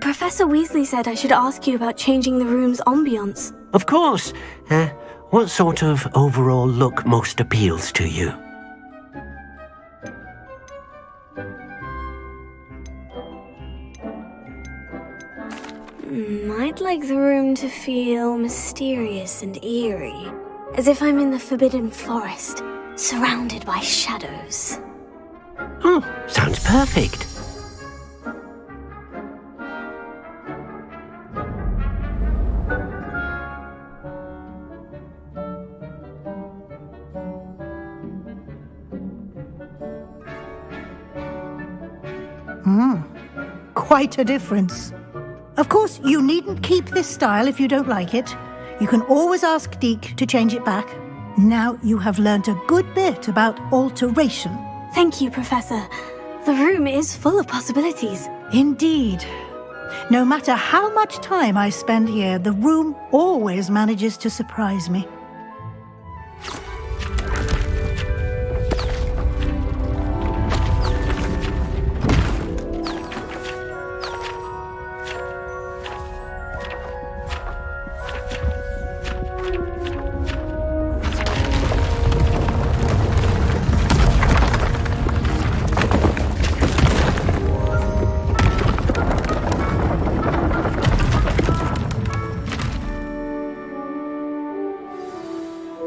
Professor Weasley said I should ask you about changing the room's ambience. Of course. What sort of overall look most appeals to you? I'd like the room to feel mysterious and eerie, as if I'm in the Forbidden Forest, surrounded by shadows. Oh, sounds perfect. Quite a difference. Of course, you needn't keep this style if you don't like it. You can always ask Deke to change it back. Now you have learnt a good bit about alteration. Thank you, Professor. The room is full of possibilities. Indeed. No matter how much time I spend here, the room always manages to surprise me.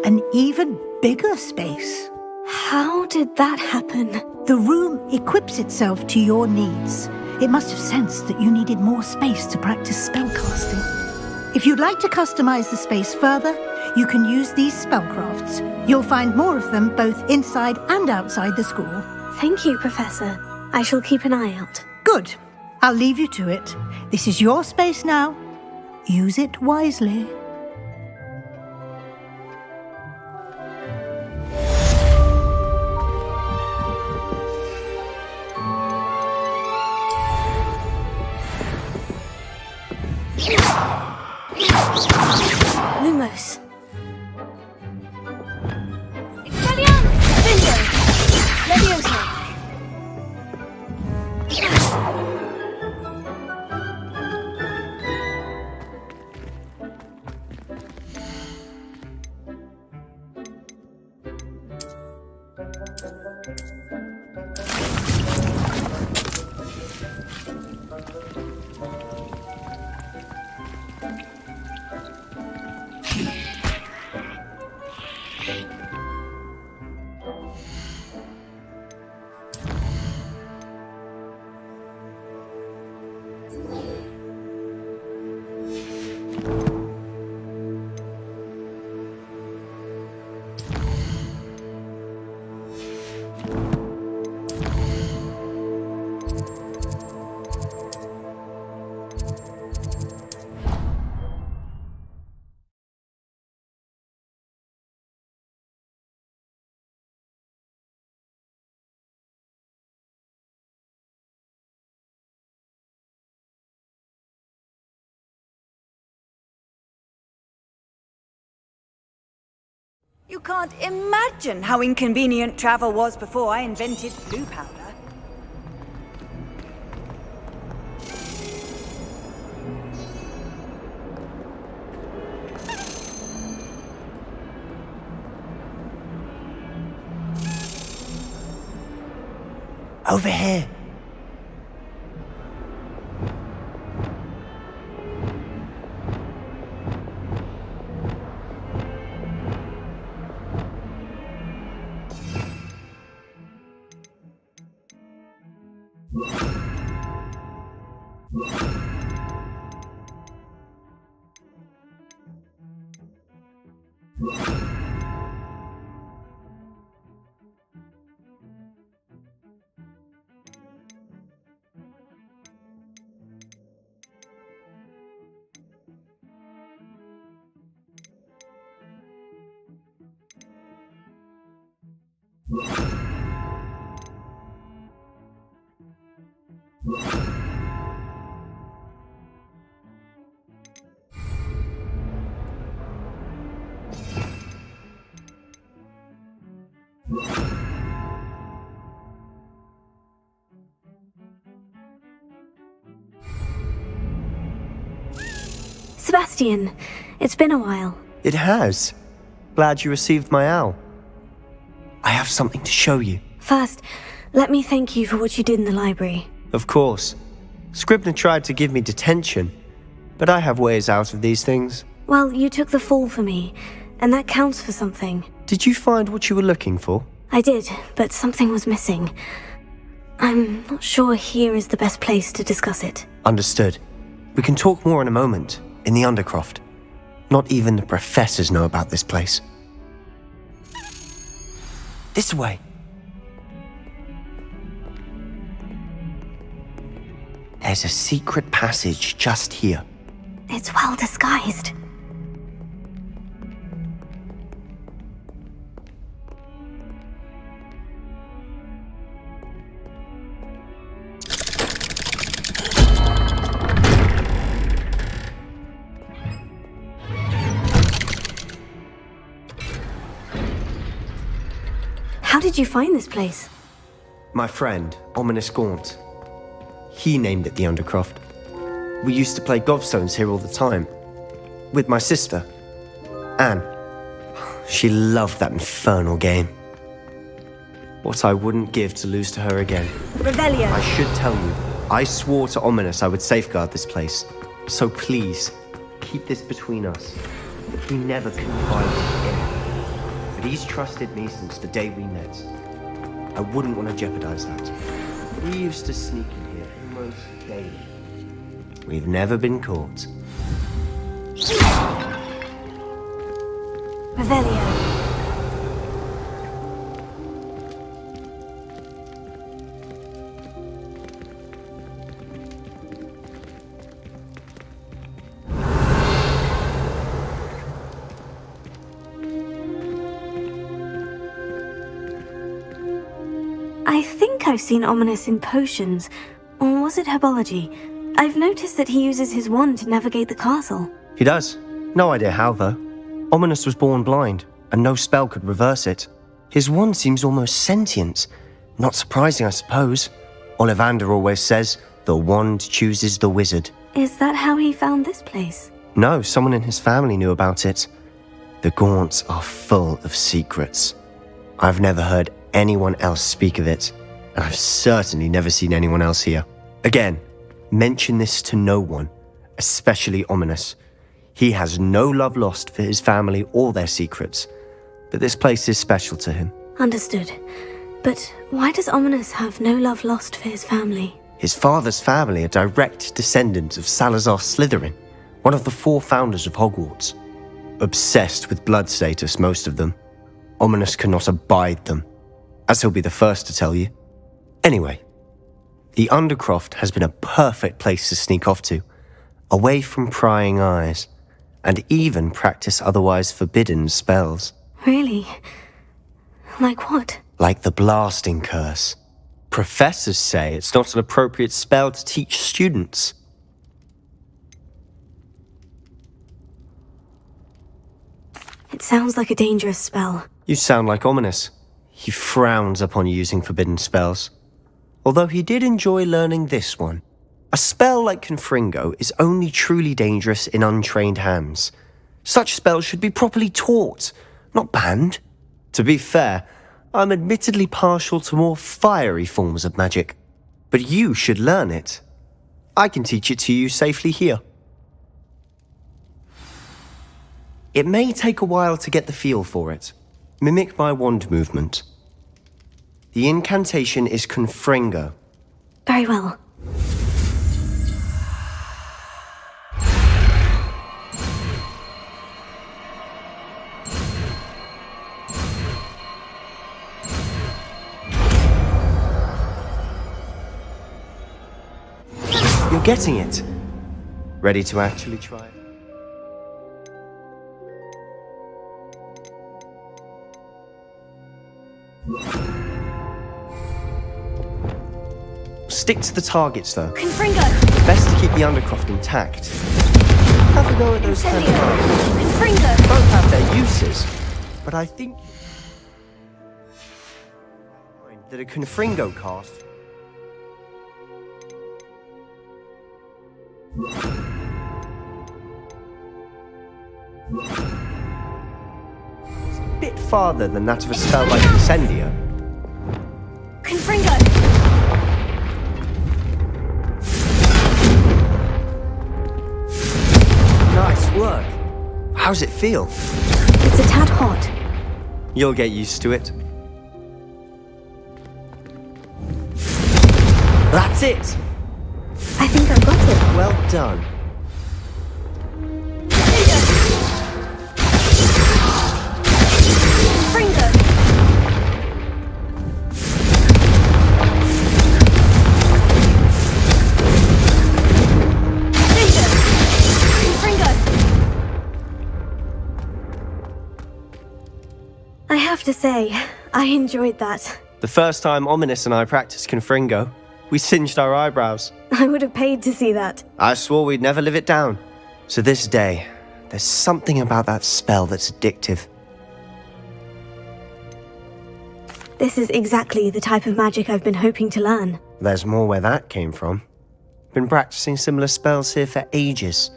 An even bigger space. How did that happen? The room equips itself to your needs. It must have sensed that you needed more space to practice spellcasting. If you'd like to customize the space further, you can use these spellcrafts. You'll find more of them both inside and outside the school. Thank you, Professor. I shall keep an eye out. Good. I'll leave you to it. This is your space now. Use it wisely. Lumos. Expelliarmus! Vingo! Leviosa! You can't imagine how inconvenient travel was before I invented blue powder. Over here. Sebastian, it's been a while. It has. Glad you received my owl. I have something to show you. First, let me thank you for what you did in the library. Of course. Scribner tried to give me detention, but I have ways out of these things. Well, you took the fall for me, and that counts for something. Did you find what you were looking for? I did, but something was missing. I'm not sure here is the best place to discuss it. Understood. We can talk more in a moment, in the Undercroft. Not even the professors know about this place. This way. There's a secret passage just here. It's well disguised. How did you find this place? My friend, Ominous Gaunt. He named it the Undercroft. We used to play gobstones here all the time. With my sister, Anne. She loved that infernal game. What I wouldn't give to lose to her again. Revelio. I should tell you, I swore to Ominous I would safeguard this place. So please, keep this between us. He never confided in me. But he's trusted me since the day we met. I wouldn't want to jeopardize that. We used to sneak in here almost daily. We've never been caught. Revelio. I think I've seen Ominous in potions, or was it herbology? I've noticed that he uses his wand to navigate the castle. He does. No idea how, though. Ominous was born blind, and no spell could reverse it. His wand seems almost sentient. Not surprising, I suppose. Ollivander always says, the wand chooses the wizard. Is that how he found this place? No, someone in his family knew about it. The Gaunts are full of secrets. I've never heard anyone else speak of it, and I've certainly never seen anyone else here. Again, mention this to no one, especially Ominous. He has no love lost for his family or their secrets, but this place is special to him. Understood. But why does Ominous have no love lost for his family? His father's family are direct descendants of Salazar Slytherin, one of the 4 founders of Hogwarts. Obsessed with blood status, most of them. Ominous cannot abide them, as he'll be the first to tell you. Anyway, the Undercroft has been a perfect place to sneak off to, away from prying eyes, and even practice otherwise forbidden spells. Really? Like what? Like the blasting curse. Professors say it's not an appropriate spell to teach students. It sounds like a dangerous spell. You sound like Ominous. He frowns upon using forbidden spells. Although he did enjoy learning this one. A spell like Confringo is only truly dangerous in untrained hands. Such spells should be properly taught, not banned. To be fair, I'm admittedly partial to more fiery forms of magic. But you should learn it. I can teach it to you safely here. It may take a while to get the feel for it. Mimic my wand movement. The incantation is Confringo. Very well. You're getting it. Ready to actually try it? Stick to the targets, though. Confringo! Best to keep the Undercroft intact. Have a go at those kind of eyes. Confringo! Both have their uses, but I think that a Confringo cast It's a bit farther than that of a spell like Incendio. Confringo! Nice work. How's it feel? It's a tad hot. You'll get used to it. That's it! I think I've got it. Well done. Confringo! I have to say, I enjoyed that. The first time Ominous and I practiced Confringo, we singed our eyebrows. I would have paid to see that. I swore we'd never live it down. So this day, there's something about that spell that's addictive. This is exactly the type of magic I've been hoping to learn. There's more where that came from. Been practicing similar spells here for ages.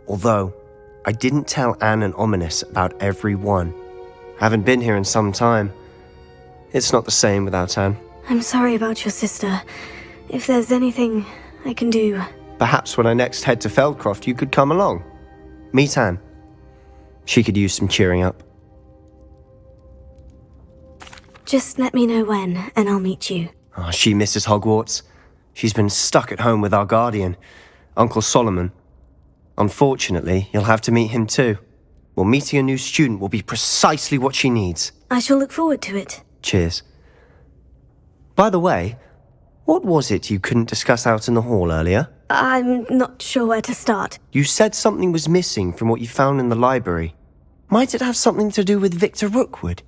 Although, I didn't tell Anne and Ominous about every one. Haven't been here in some time. It's not the same without Anne. I'm sorry about your sister. If there's anything I can do... Perhaps when I next head to Feldcroft, you could come along. Meet Anne. She could use some cheering up. Just let me know when, and I'll meet you. Oh, she misses Hogwarts. She's been stuck at home with our guardian, Uncle Solomon. Unfortunately, you'll have to meet him too. Well, meeting a new student will be precisely what she needs. I shall look forward to it. Cheers. By the way, what was it you couldn't discuss out in the hall earlier? I'm not sure where to start. You said something was missing from what you found in the library. Might it have something to do with Victor Rookwood?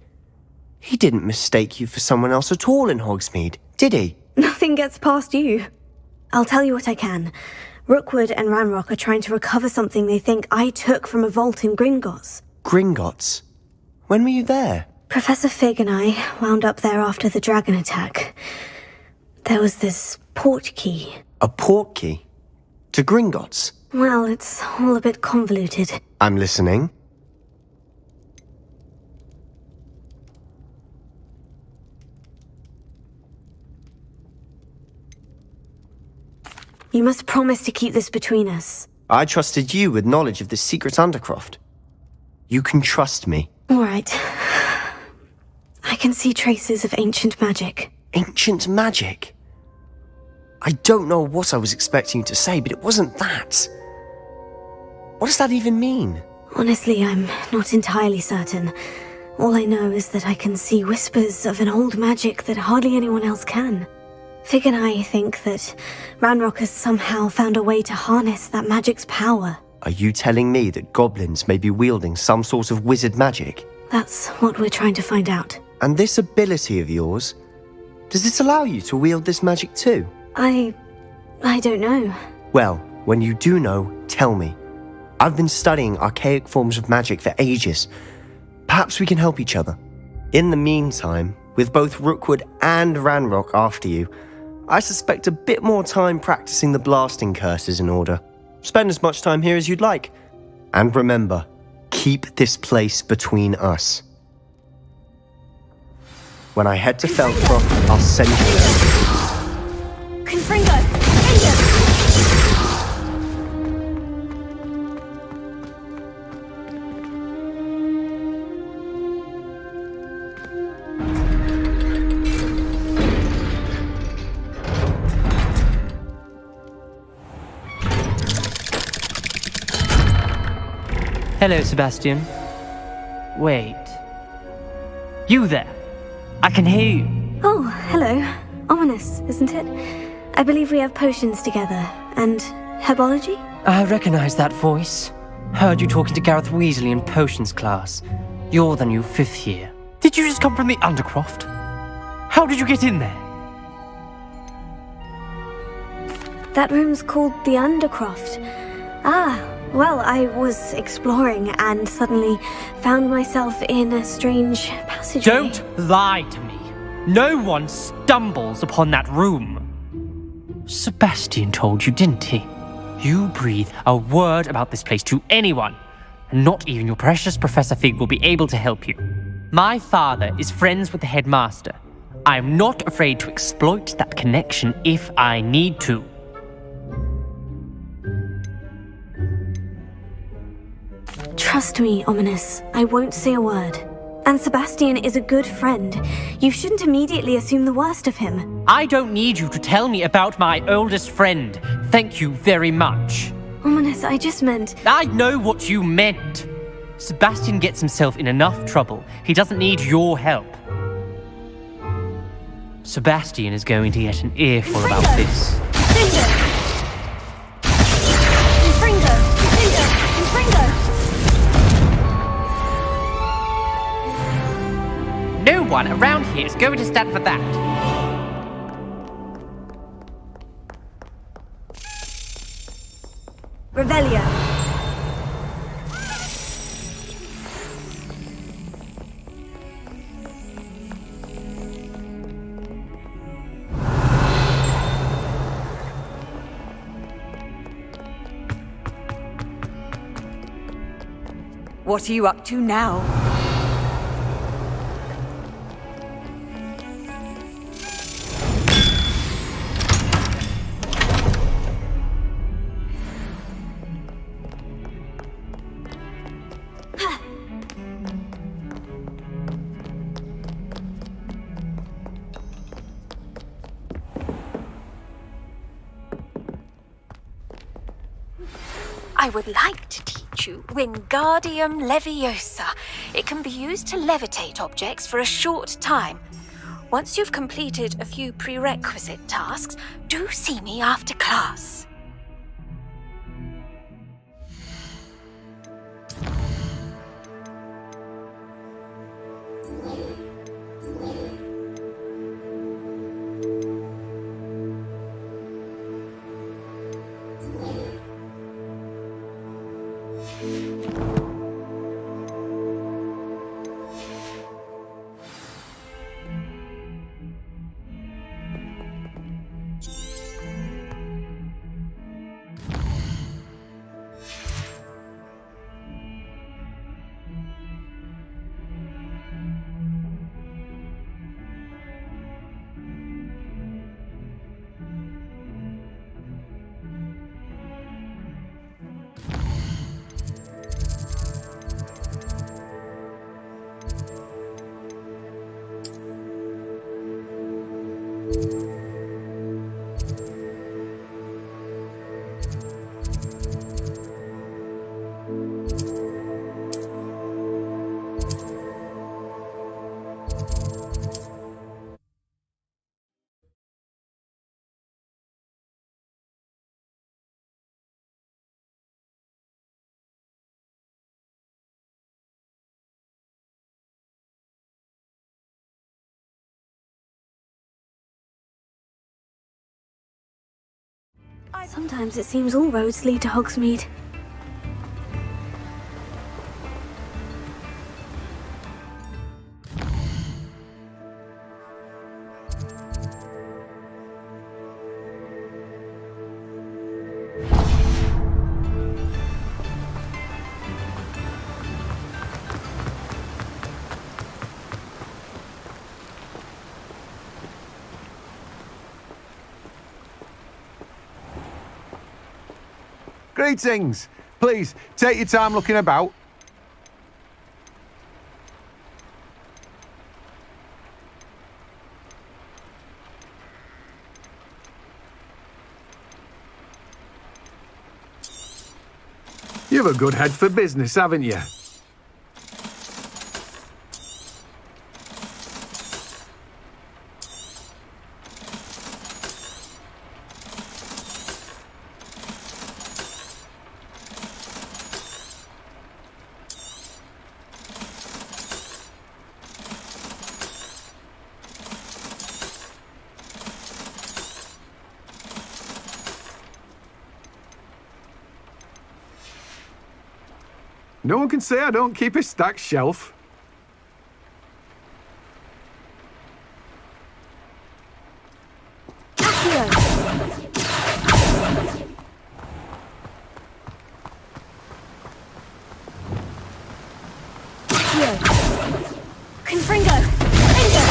He didn't mistake you for someone else at all in Hogsmeade, did he? Nothing gets past you. I'll tell you what I can. Rookwood and Ranrock are trying to recover something they think I took from a vault in Gringotts. Gringotts? When were you there? Professor Fig and I wound up there after the dragon attack. There was this port key. A port key? To Gringotts? Well, it's all a bit convoluted. I'm listening. You must promise to keep this between us. I trusted you with knowledge of this secret undercroft. You can trust me. All right. I can see traces of ancient magic. Ancient magic? I don't know what I was expecting you to say, but it wasn't that. What does that even mean? Honestly, I'm not entirely certain. All I know is that I can see whispers of an old magic that hardly anyone else can. Fig and I think that Ranrock has somehow found a way to harness that magic's power. Are you telling me that goblins may be wielding some sort of wizard magic? That's what we're trying to find out. And this ability of yours, does it allow you to wield this magic too? I don't know. Well, when you do know, tell me. I've been studying archaic forms of magic for ages. Perhaps we can help each other. In the meantime, with both Rookwood and Ranrock after you, I suspect a bit more time practicing the blasting curses in order. Spend as much time here as you'd like. And remember, keep this place between us. When I head to Feldcroft, I'll send you there. Confringo! Hello, Sebastian. Wait. You there? I can hear you. Oh, hello. Ominous, isn't it? I believe we have potions together. And herbology? I recognize that voice. Heard you talking to Gareth Weasley in potions class. You're the new 5th year. Did you just come from the Undercroft? How did you get in there? That room's called the Undercroft. Well, I was exploring and suddenly found myself in a strange passageway. Don't lie to me. No one stumbles upon that room. Sebastian told you, didn't he? You breathe a word about this place to anyone, and not even your precious Professor Fig will be able to help you. My father is friends with the headmaster. I am not afraid to exploit that connection if I need to. Trust me, Ominous. I won't say a word. And Sebastian is a good friend. You shouldn't immediately assume the worst of him. I don't need you to tell me about my oldest friend. Thank you very much. Ominous, I just meant... I know what you meant. Sebastian gets himself in enough trouble. He doesn't need your help. Sebastian is going to get an earful about this. No one around here is going to stand for that. Revelio. What are you up to now? I would like to teach you Wingardium Leviosa. It can be used to levitate objects for a short time. Once you've completed a few prerequisite tasks, do see me after class. Sometimes it seems all roads lead to Hogsmeade. Greetings. Please, take your time looking about. You've a good head for business, haven't you? No one can say I don't keep a stacked shelf. Accio! Confringo! Confringo!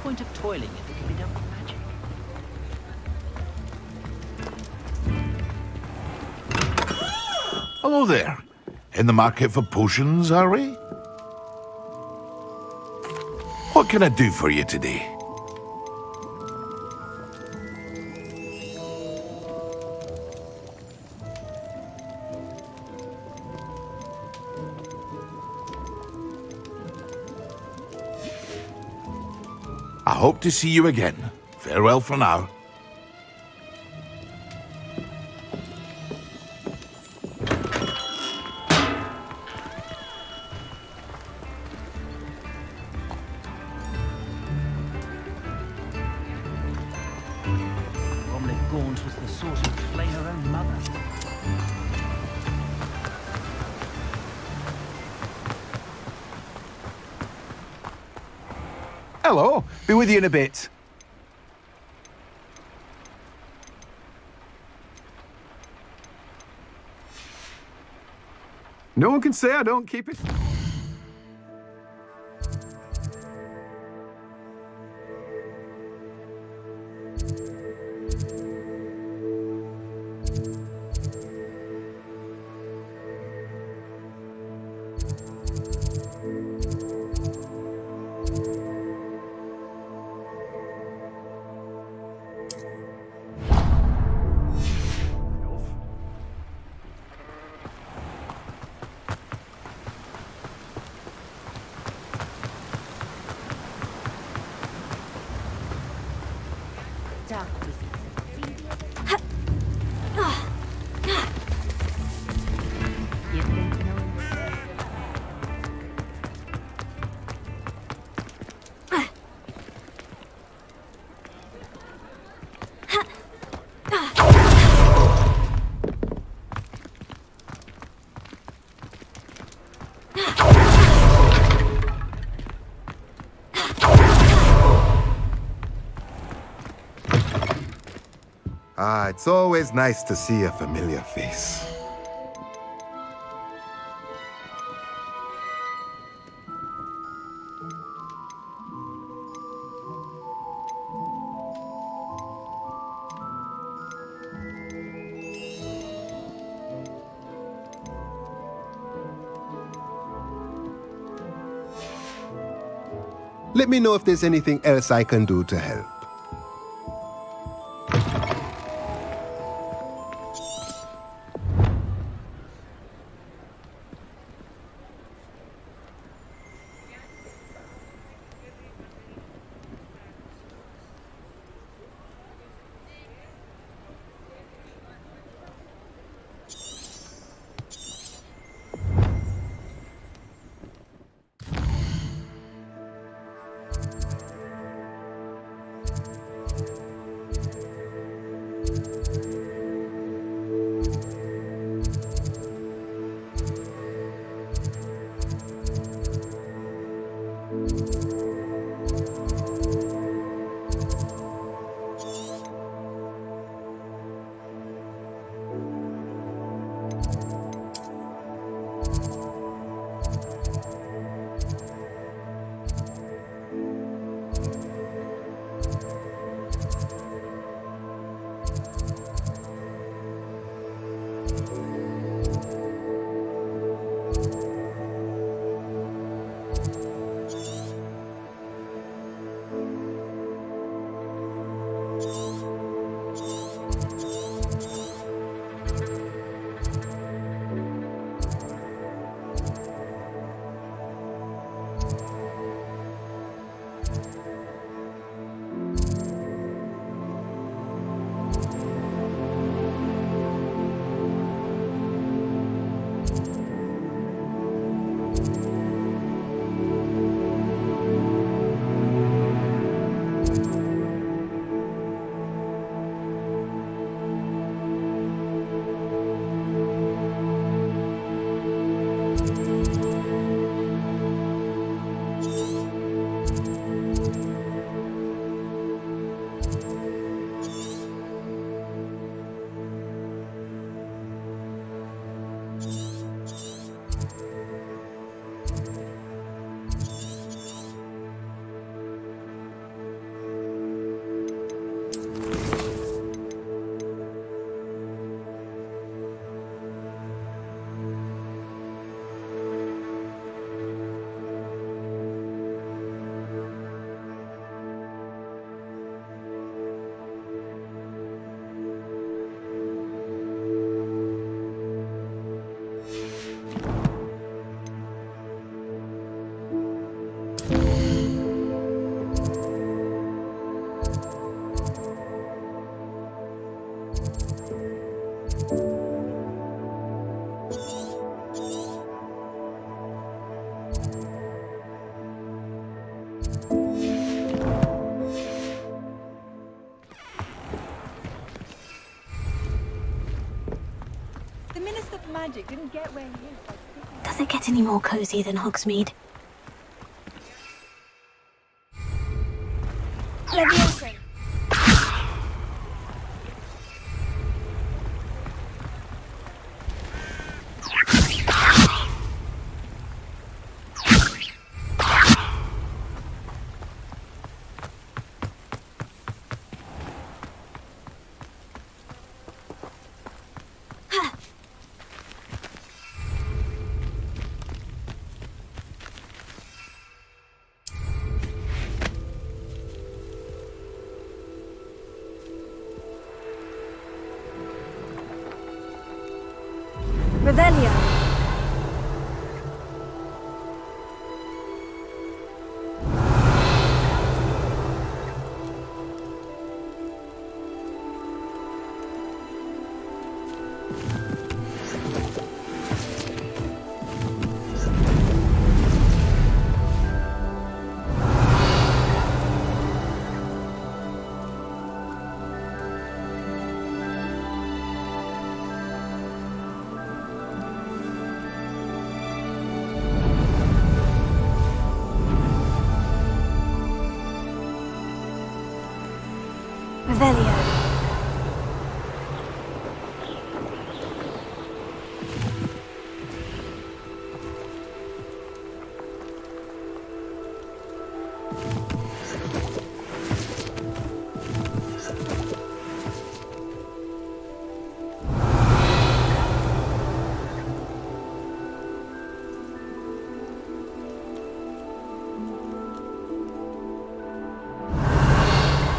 Point of toiling if it can be done with magic. Hello there. In the market for potions, are we? What can I do for you today? I hope to see you again. Farewell for now. Gaunt was the sort who'd flay her own mother. Hello. Be with you in a bit. No one can say I don't keep it. Ah, it's always nice to see a familiar face. Let me know if there's anything else I can do to help. The Minister for Magic didn't get where he is. Does it get any more cozy than Hogsmeade? Leviosa! Revelio! Revelio.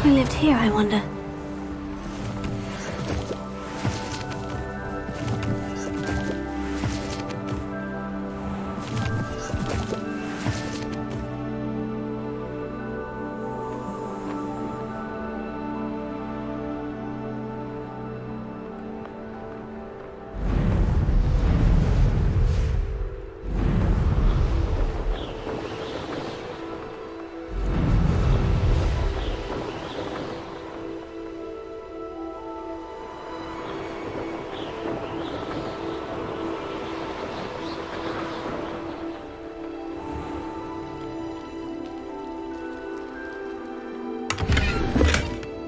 Who lived here, I wonder?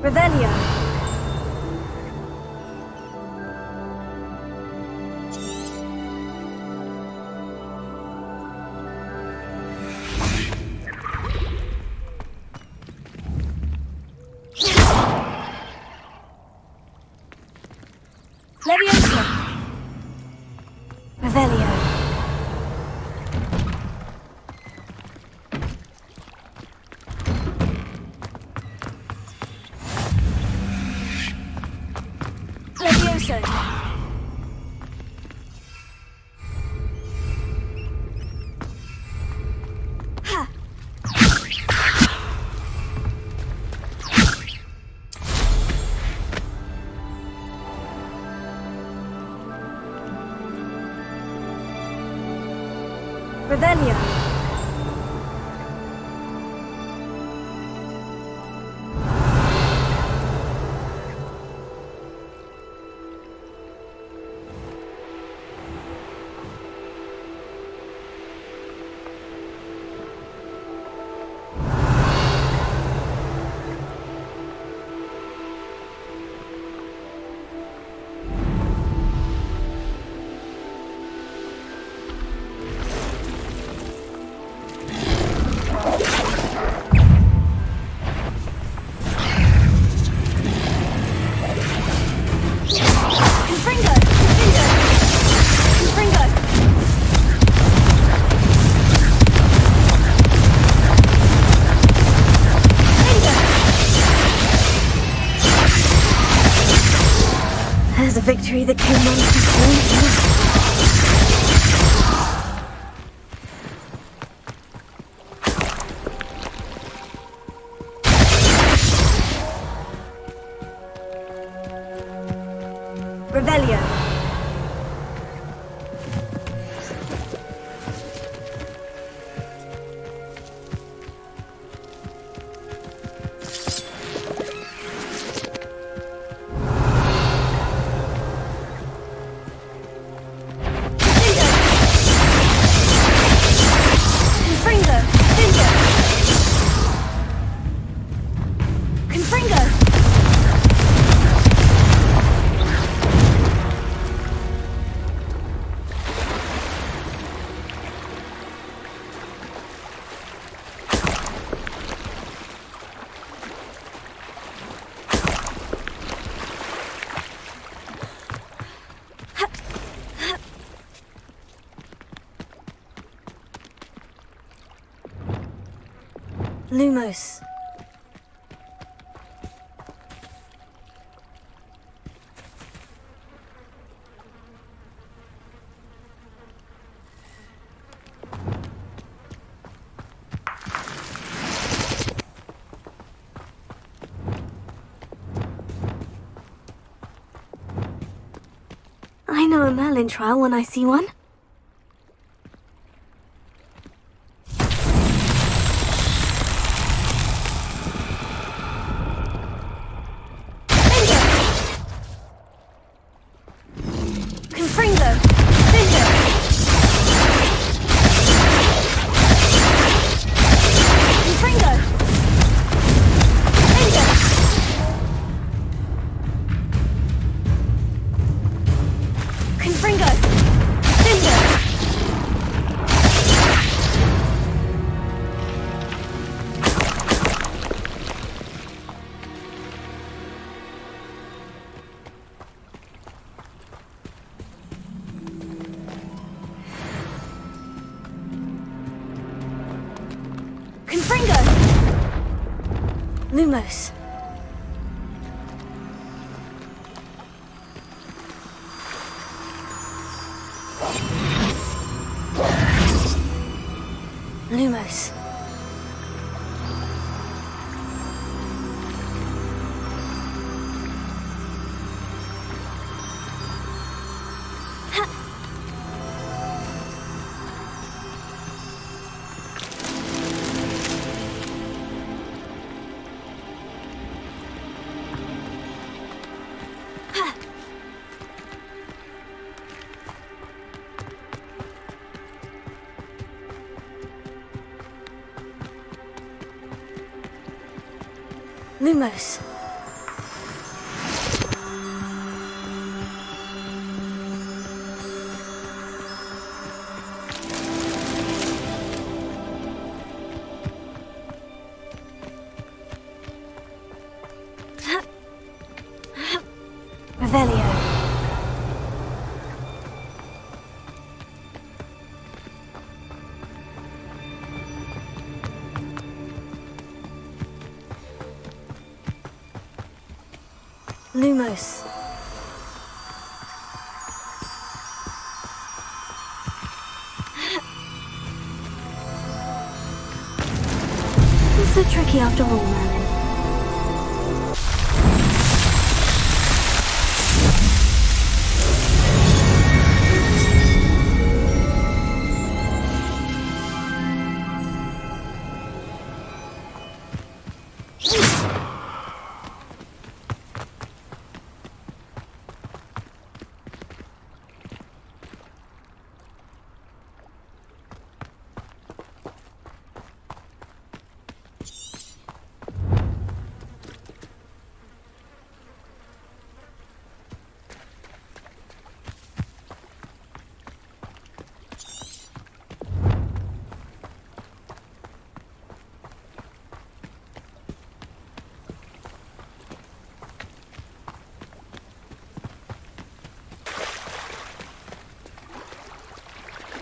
Revelio. Leviosa. Revelio. Leviosa. Ha. Revelio. Lumos. I know a Merlin trial when I see one. Confringo! Bingo! Confringo! Bingo! Confringo! Bingo! Confringo! Lumos. Lumos. Lumos. Revelio. Lumos. It's so tricky after all, Merlin.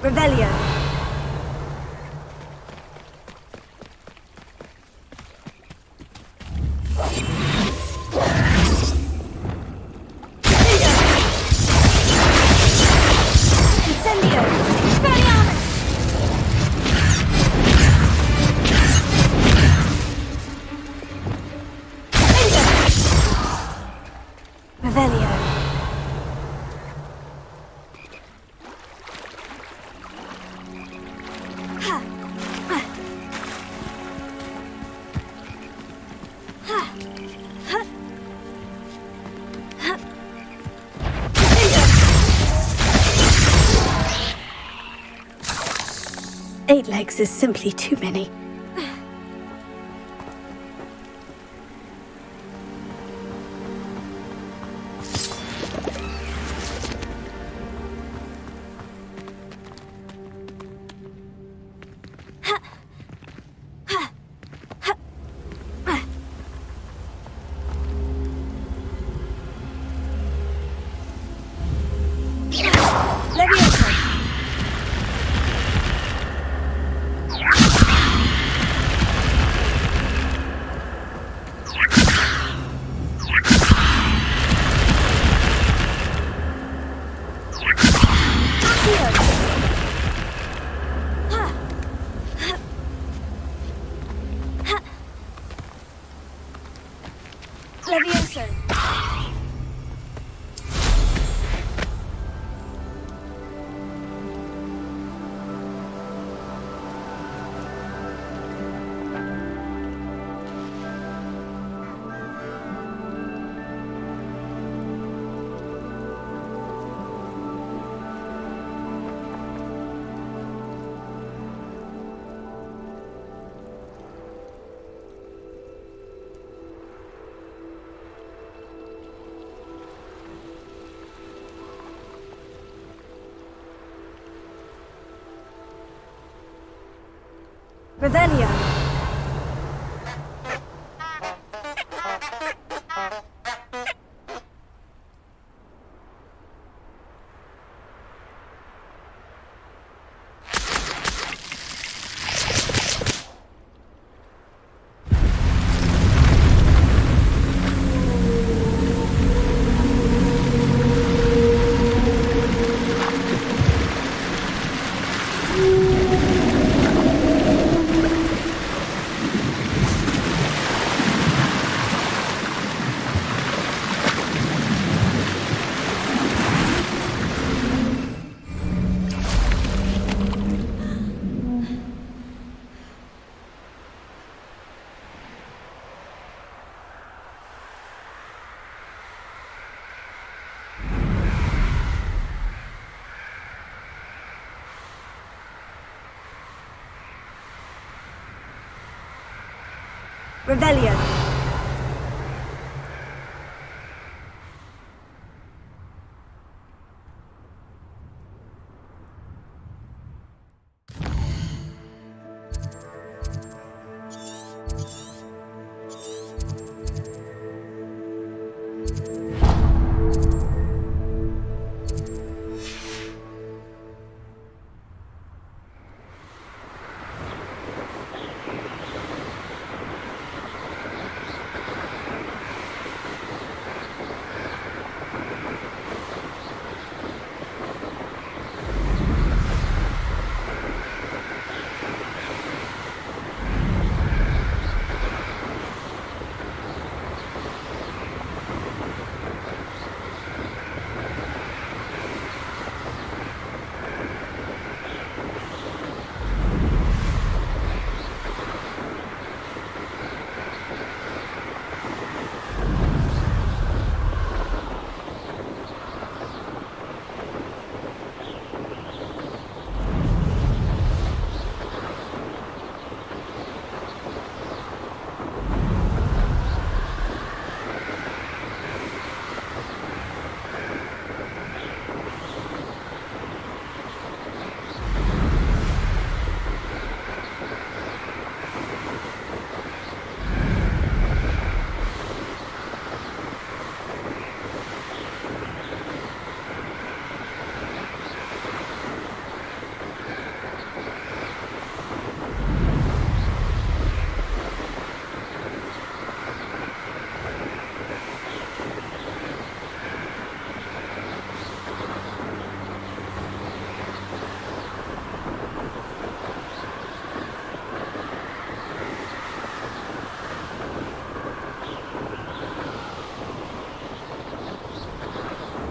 Revelio. Incendio. Expelliarmus. Revelio. Eight legs is simply too many. Revelio. Revelio.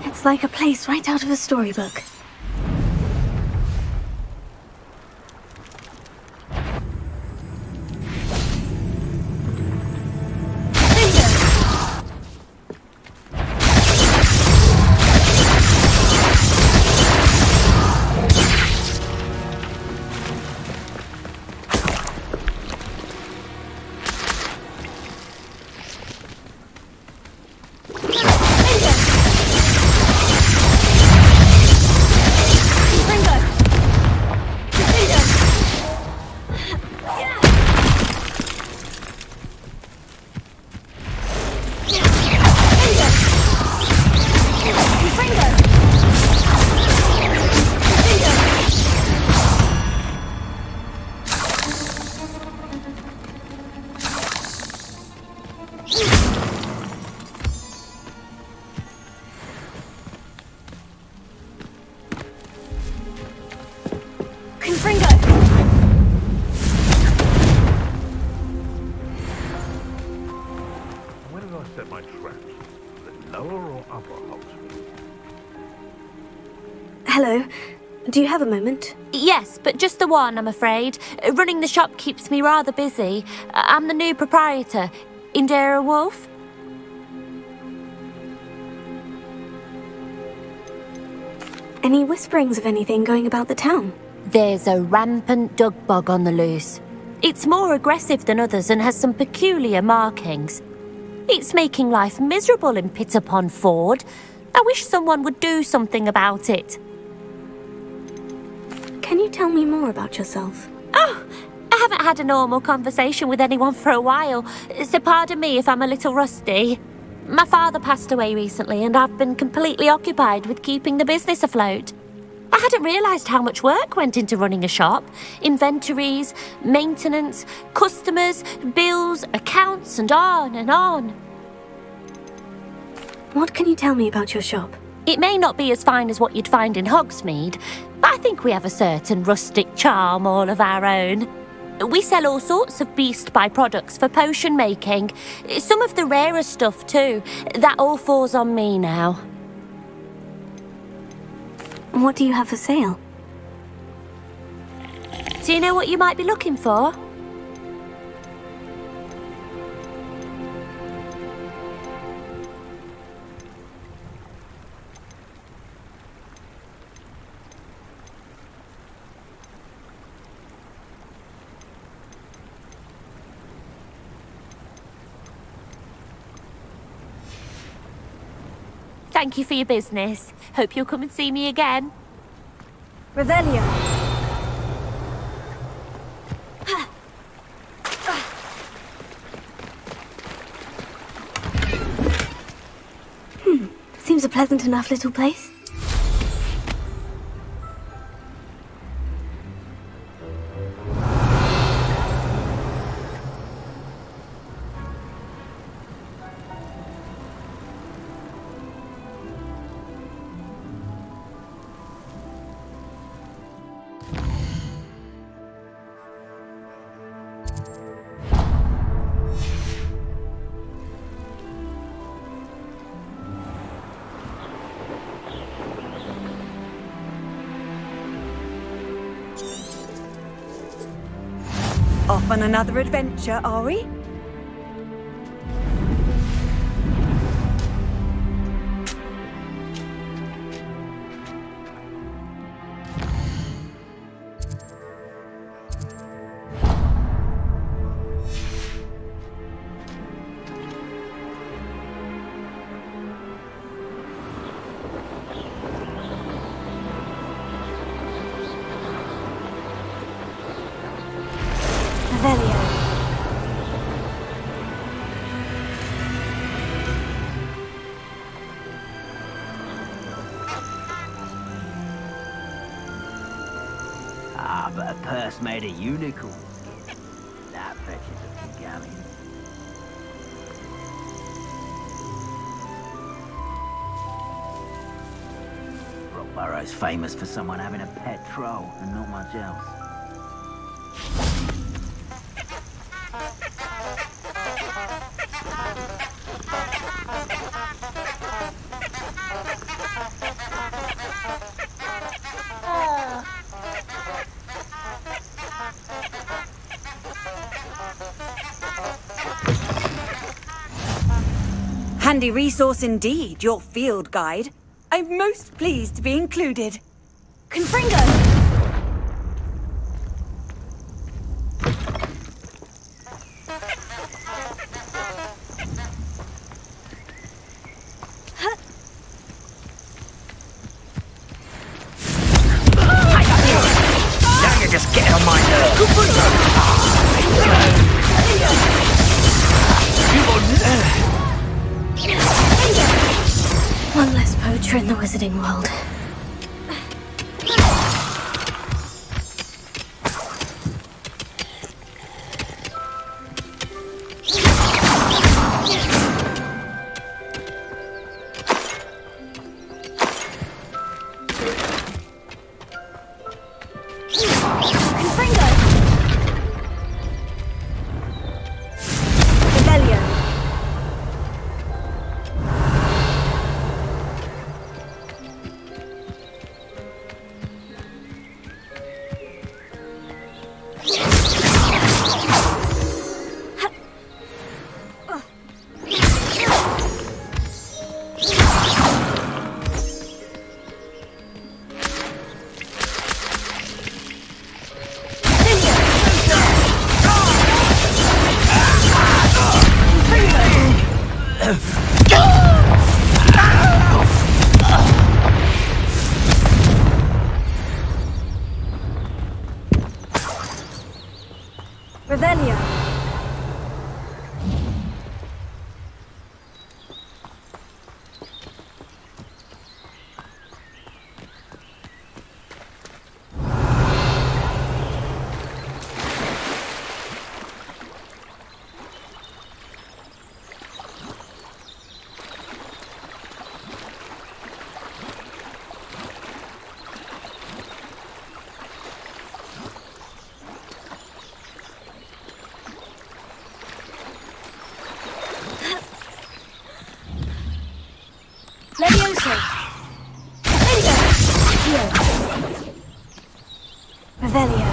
It's like a place right out of a storybook. Where did I set my traps? The lower or upper house? Hello. Do you have a moment? Yes, but just the one, I'm afraid. Running the shop keeps me rather busy. I'm the new proprietor. Indira Wolf? Any whisperings of anything going about the town? There's a rampant dug bug on the loose. It's more aggressive than others and has some peculiar markings. It's making life miserable in Pitterpond Ford. I wish someone would do something about it. Can you tell me more about yourself? Oh, I haven't had a normal conversation with anyone for a while, so pardon me if I'm a little rusty. My father passed away recently, and I've been completely occupied with keeping the business afloat. I hadn't realised how much work went into running a shop. Inventories, maintenance, customers, bills, accounts, and on and on. What can you tell me about your shop? It may not be as fine as what you'd find in Hogsmeade, but I think we have a certain rustic charm all of our own. We sell all sorts of beast by-products for potion making. Some of the rarer stuff too. That all falls on me now. What do you have for sale? Do you know what you might be looking for? Thank you for your business. Hope you'll come and see me again. Revelio. Seems a pleasant enough little place. Off on another adventure, are we? Ah, but a purse made of unicorns. That fetches a few galleons. Rockborough's famous for someone having a pet troll and not much else. Handy resource indeed, your field guide. I'm most pleased to be included. Confringo! Now you're just getting on my nerves. One less poacher in the wizarding world. Revelio. Levioso! Revelio!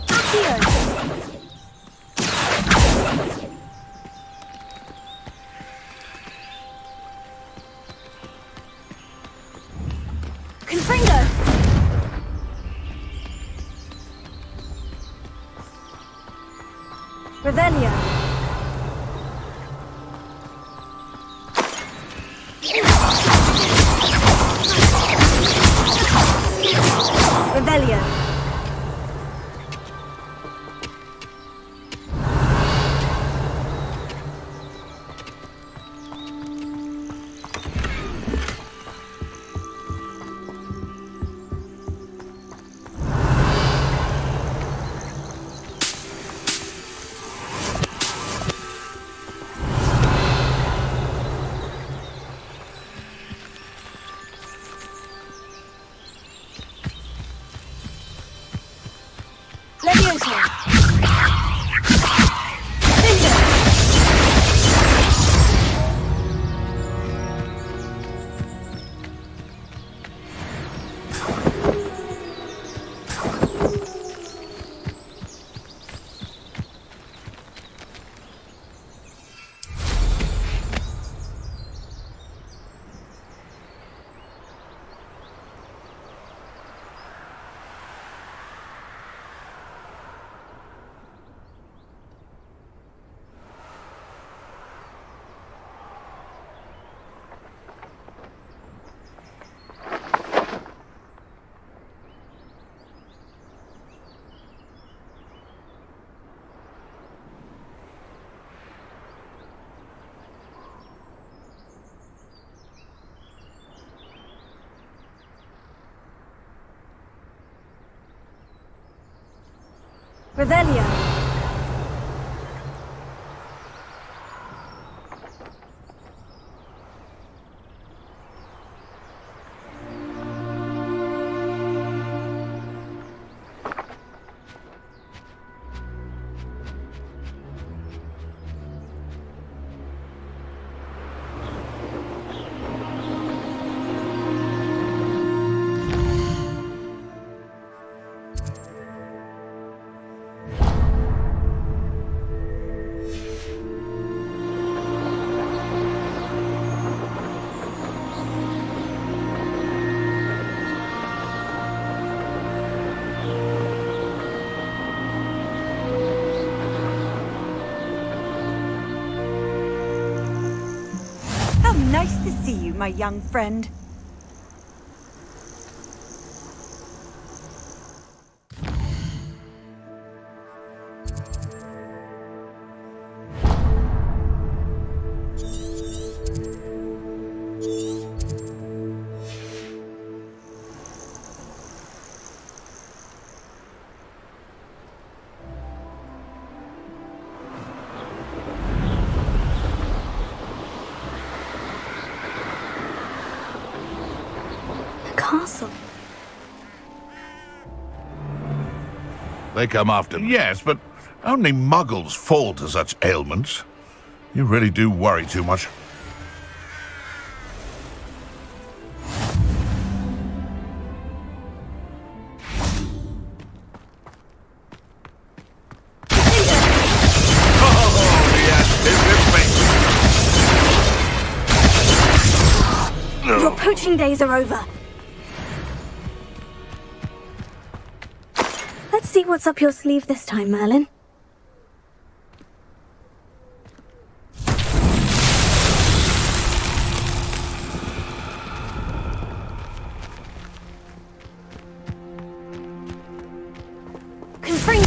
Accio! Confringo! Revelio! Revelio. Levioso! Revelio. How nice to see you, my young friend. Castle. They come after me. Yes, but only muggles fall to such ailments. You really do worry too much. Your poaching days are over. Let's see what's up your sleeve this time, Merlin. Confringo!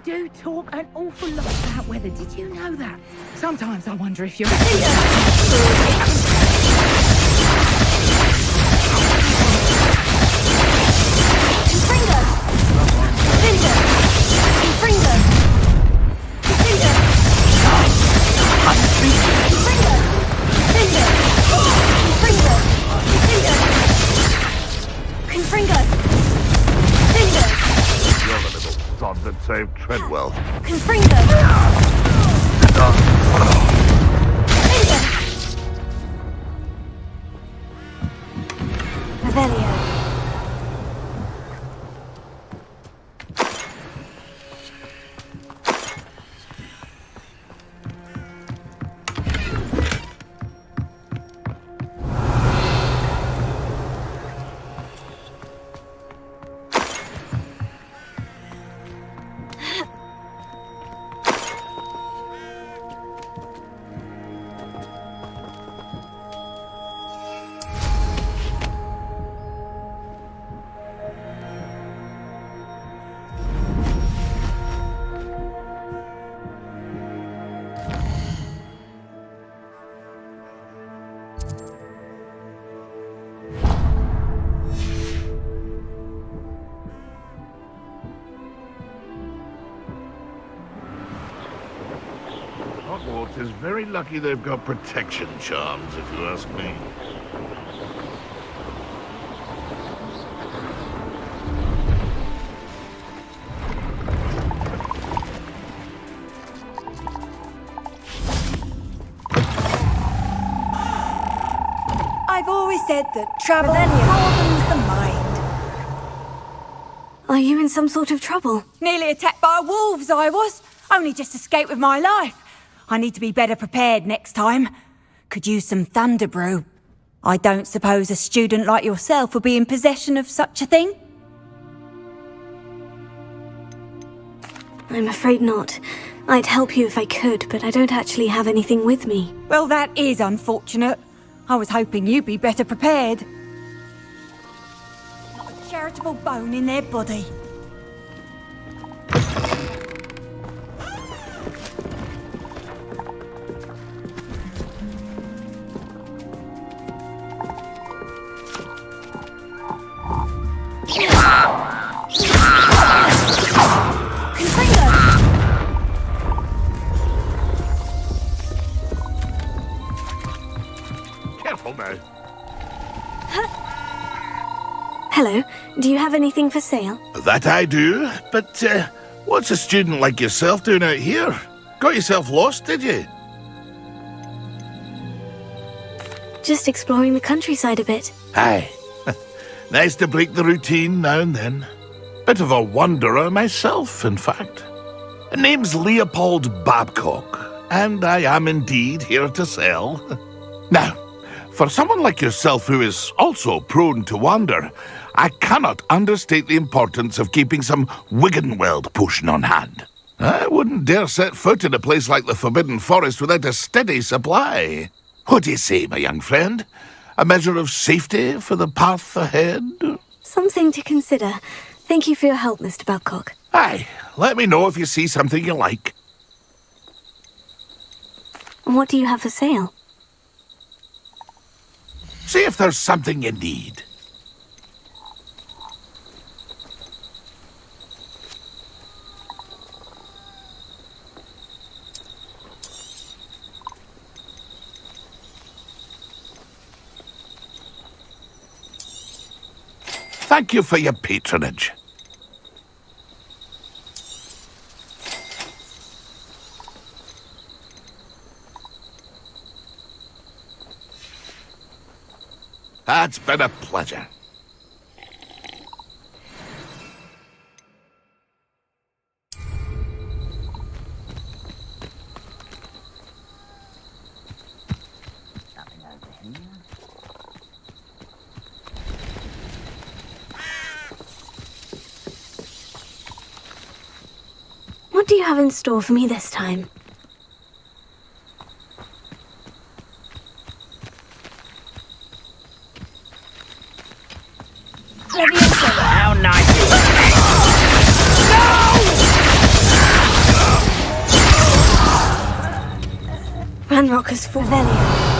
do talk an awful lot about weather. Did you know that? Sometimes I wonder if you're... You're the little sod that saved Treadwell. Revelio. Hogwarts is very lucky they've got protection charms, if you ask me. I've always said that travel broadens the mind. Are you in some sort of trouble? Nearly attacked by wolves, I was. Only just escaped with my life. I need to be better prepared next time. Could use some thunder brew. I don't suppose a student like yourself would be in possession of such a thing? I'm afraid not. I'd help you if I could, but I don't actually have anything with me. Well, that is unfortunate. I was hoping you'd be better prepared. Not a charitable bone in their body. Careful now. Hello, do you have anything for sale? That I do, but what's a student like yourself doing out here? Got yourself lost, did you? Just exploring the countryside a bit. Aye. Nice to break the routine now and then. Bit of a wanderer myself, in fact. Name's Leopold Babcock, and I am indeed here to sell. Now, for someone like yourself who is also prone to wander, I cannot understate the importance of keeping some Wiggenweld potion on hand. I wouldn't dare set foot in a place like the Forbidden Forest without a steady supply. What do you say, my young friend? A measure of safety for the path ahead? Something to consider. Thank you for your help, Mr. Babcock. Aye, let me know if you see something you like. What do you have for sale? See if there's something you need. Thank you for your patronage. It's been a pleasure. Nothing over here. What do you have in store for me this time? How nice is that? No! Ranrock's for Revelio.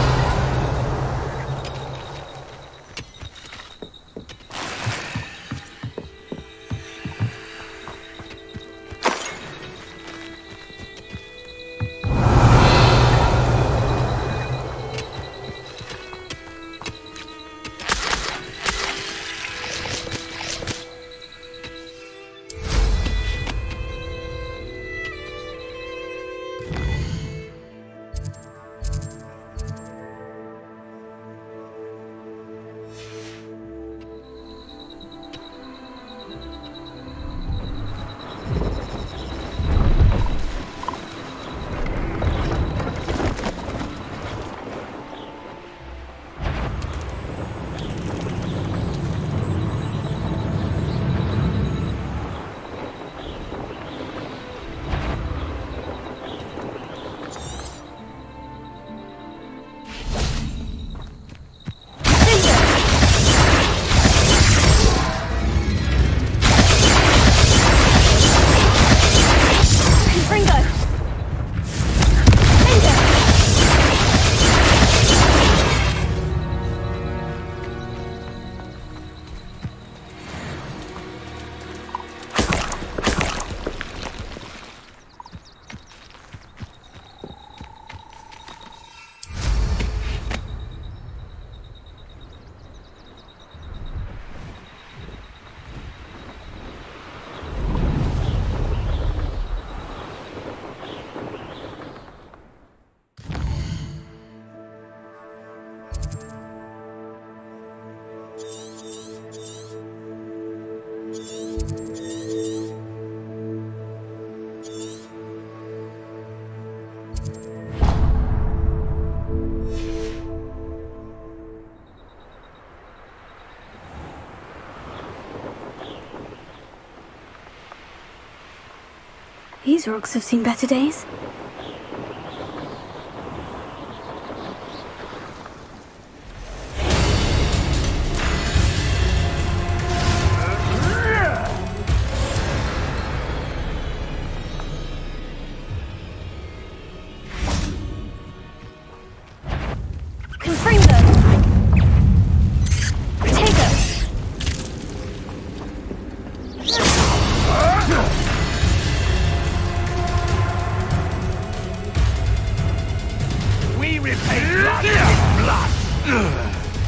These rocks have seen better days.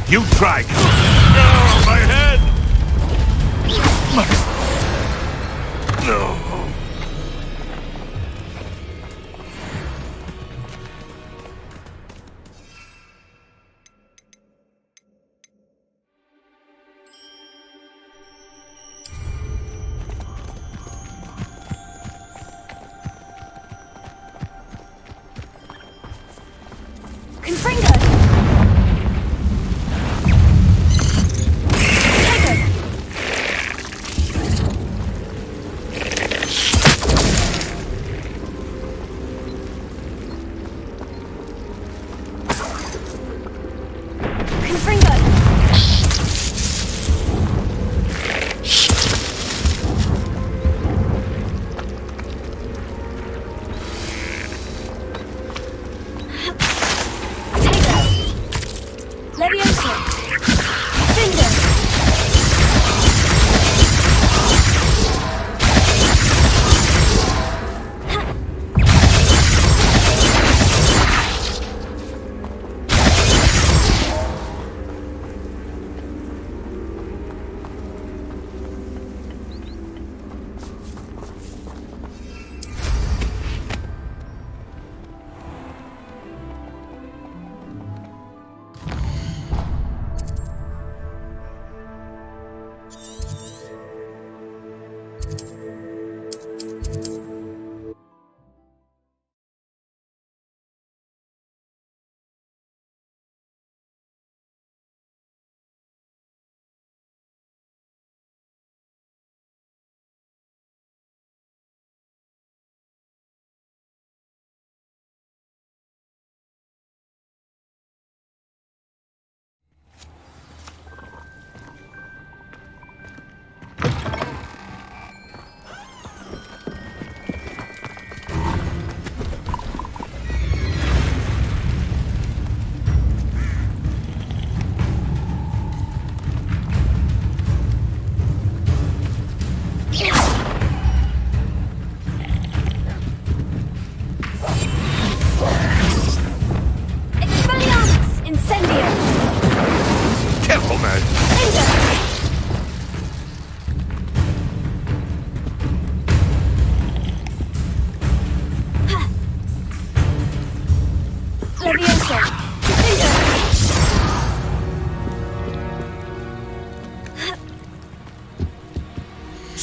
You try. Oh, my head! No.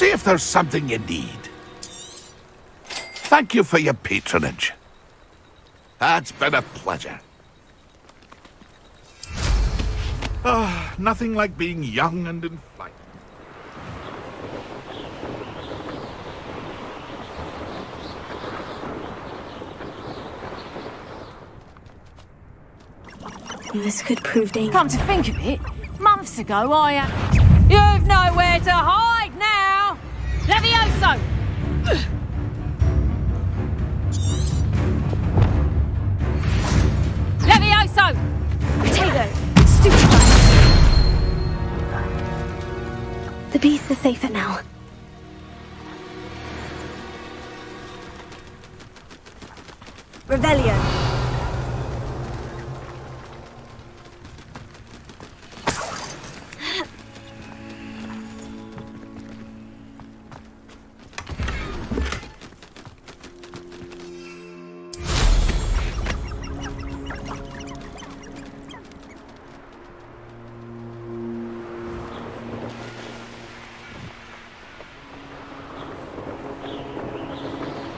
See if there's something you need. Thank you for your patronage. It's been a pleasure. Nothing like being young and in flight. This could prove dangerous. Come to think of it, months ago You've nowhere to hide now! Levioso! Levioso! Potato! Stupefy! The beasts are safer now. Revelio.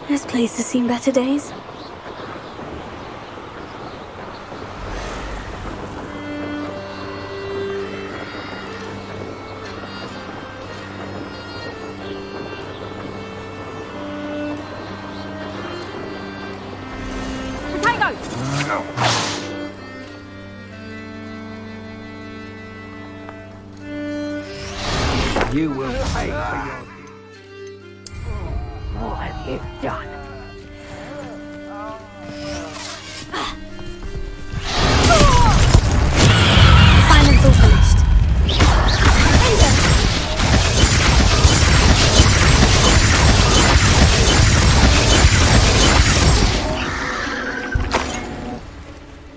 This place has seen better days. You will pay for your... What have you done? Silence all finished.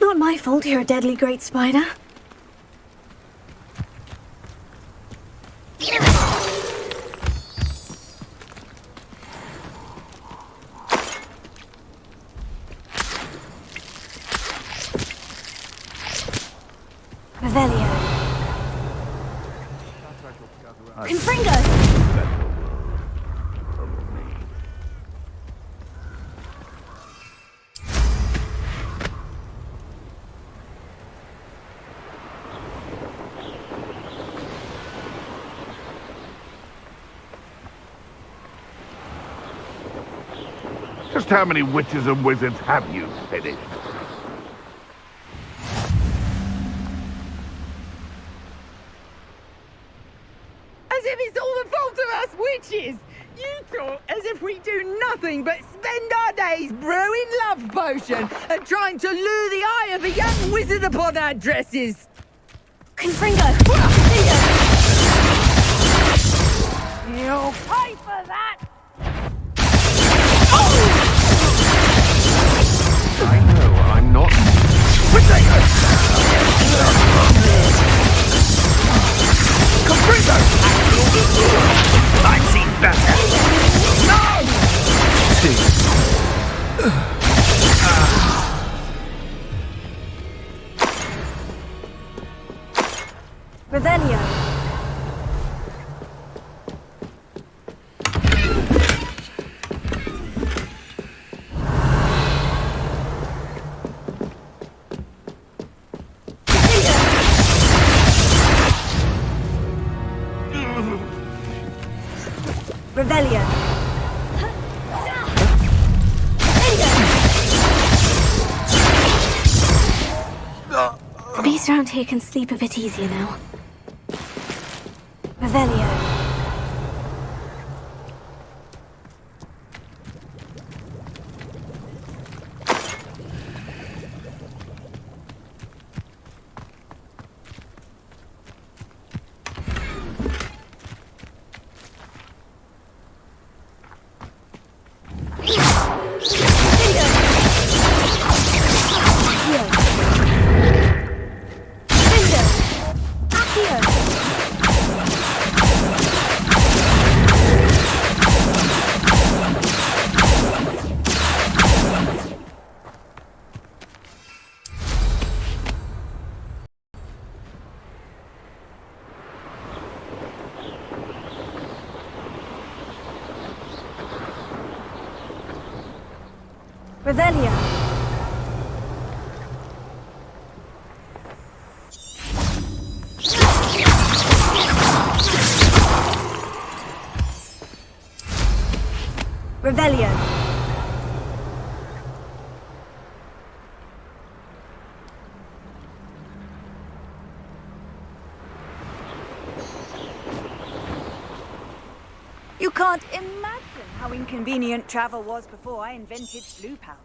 Not my fault you're a deadly great spider. Revelio. Confringo! Just how many witches and wizards have you finished? As if it's all the fault of us witches! You talk as if we do nothing but spend our days brewing love potion and trying to lure the eye of a young wizard upon our dresses! Confringo! You'll pay for that! I know, I'm not... Confringo! I've seen better. Revelio. Revelio. The beasts around here can sleep a bit easier now. Revelio. Revelio. Revelio. You can't imagine how inconvenient travel was before I invented blue powder.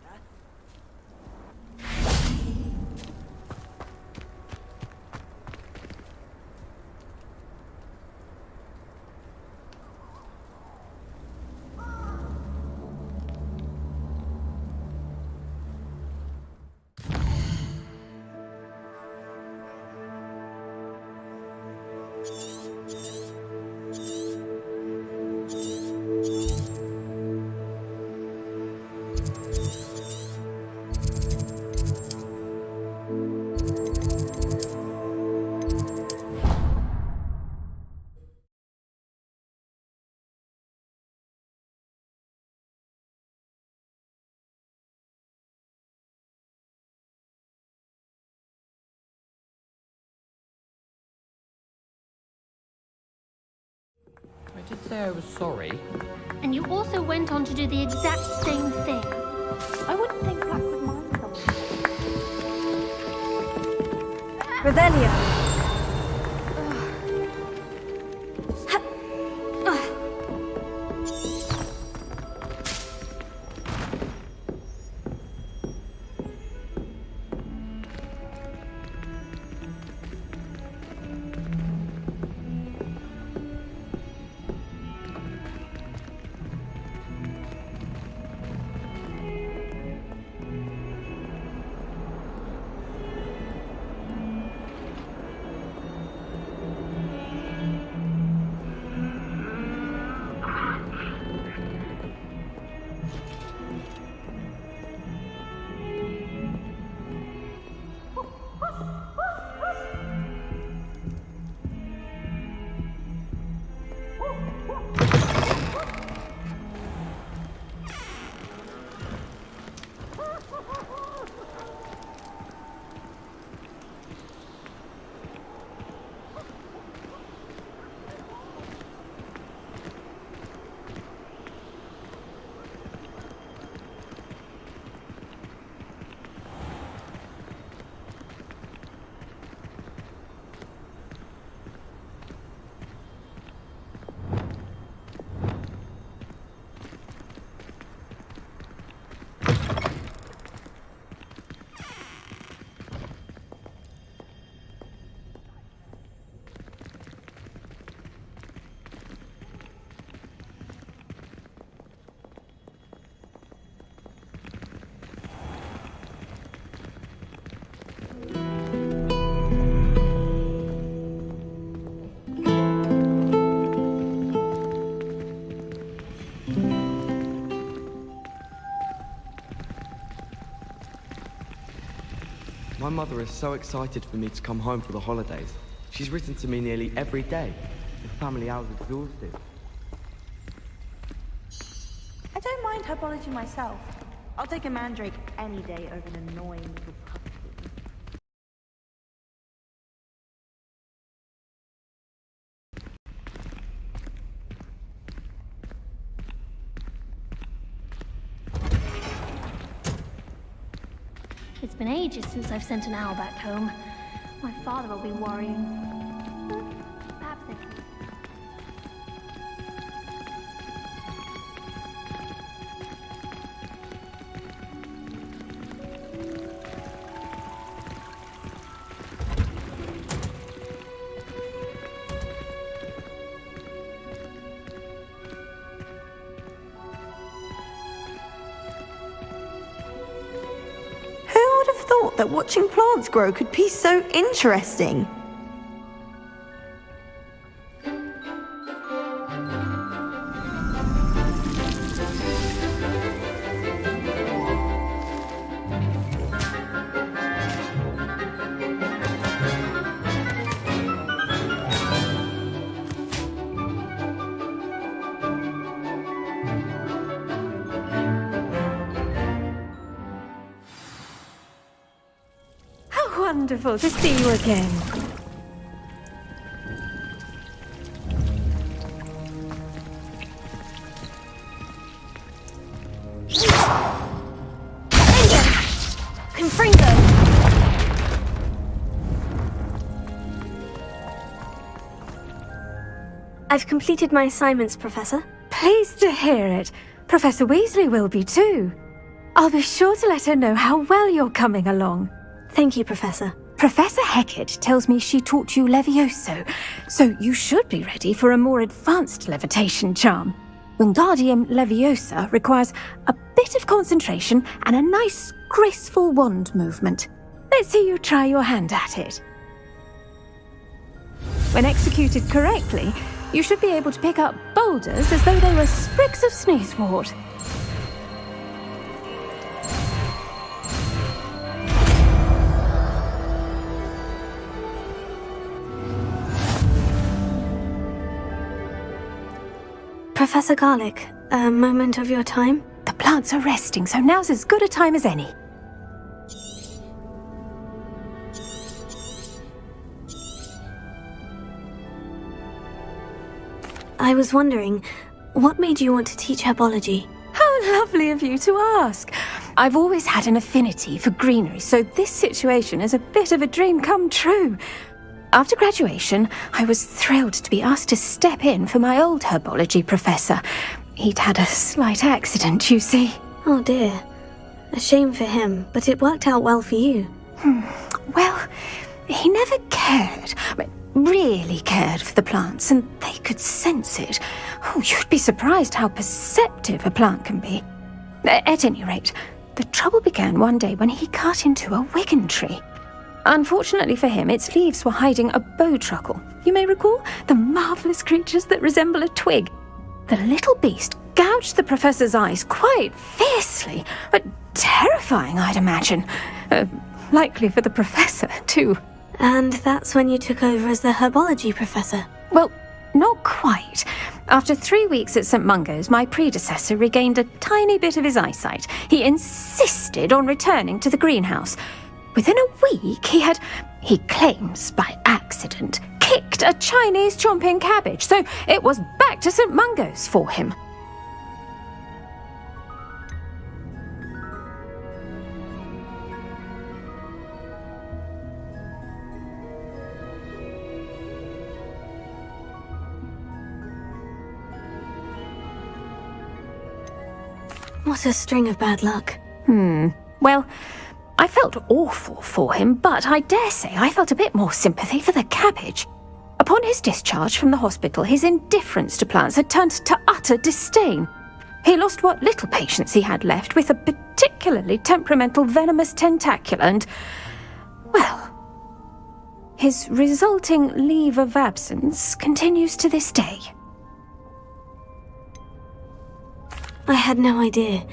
I did say I was sorry. And you also went on to do the exact same thing. I wouldn't think Black would mind someone. Revelio. My mother is so excited for me to come home for the holidays. She's written to me nearly every day. The family hour's exhausted. I don't mind herbology myself. I'll take a mandrake any day over an annoying little puppy. It's been ages since I've sent an owl back home. My father will be worrying. Perhaps they can. That watching plants grow could be so interesting. wonderful to see you again. Confringo! I've completed my assignments, Professor. Pleased to hear it. Professor Weasley will be too. I'll be sure to let her know how well you're coming along. Thank you, Professor. Professor Hecat tells me she taught you Levioso, so you should be ready for a more advanced levitation charm. Wingardium Leviosa requires a bit of concentration and a nice, graceful wand movement. Let's see you try your hand at it. When executed correctly, you should be able to pick up boulders as though they were sprigs of sneezewort. Professor Garlick, a moment of your time? The plants are resting, so now's as good a time as any. I was wondering, what made you want to teach herbology? How lovely of you to ask. I've always had an affinity for greenery, so this situation is a bit of a dream come true. After graduation, I was thrilled to be asked to step in for my old herbology professor. He'd had a slight accident, you see. Oh dear. A shame for him, but it worked out well for you. Well, he never cared, really cared for the plants, and they could sense it. Oh, you'd be surprised how perceptive a plant can be. At any rate, the trouble began one day when he cut into a Wigan tree. Unfortunately for him, its leaves were hiding a bowtruckle. You may recall the marvellous creatures that resemble a twig. The little beast gouged the professor's eyes quite fiercely, but terrifying, I'd imagine. Likely for the professor, too. And that's when you took over as the herbology professor? Well, not quite. After 3 weeks at St. Mungo's, my predecessor regained a tiny bit of his eyesight. He insisted on returning to the greenhouse. Within a week, he claims by accident, kicked a Chinese chomping cabbage, so it was back to St. Mungo's for him. What a string of bad luck. Well, I felt awful for him, but I dare say I felt a bit more sympathy for the cabbage. Upon his discharge from the hospital, his indifference to plants had turned to utter disdain. He lost what little patience he had left with a particularly temperamental venomous tentacula and, well, his resulting leave of absence continues to this day. I had no idea.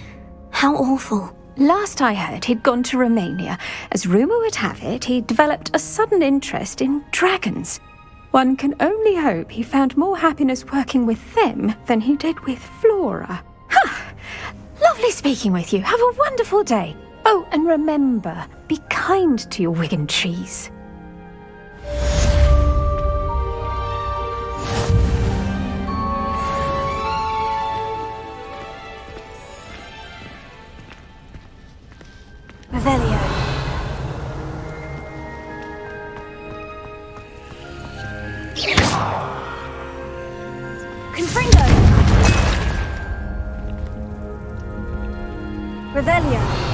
How awful. Last I heard, he'd gone to Romania. As rumour would have it, he'd developed a sudden interest in dragons. One can only hope he found more happiness working with them than he did with Flora. Lovely speaking with you. Have a wonderful day. Oh, and remember, be kind to your Wigan trees. Revelio. Confringo. Revelio.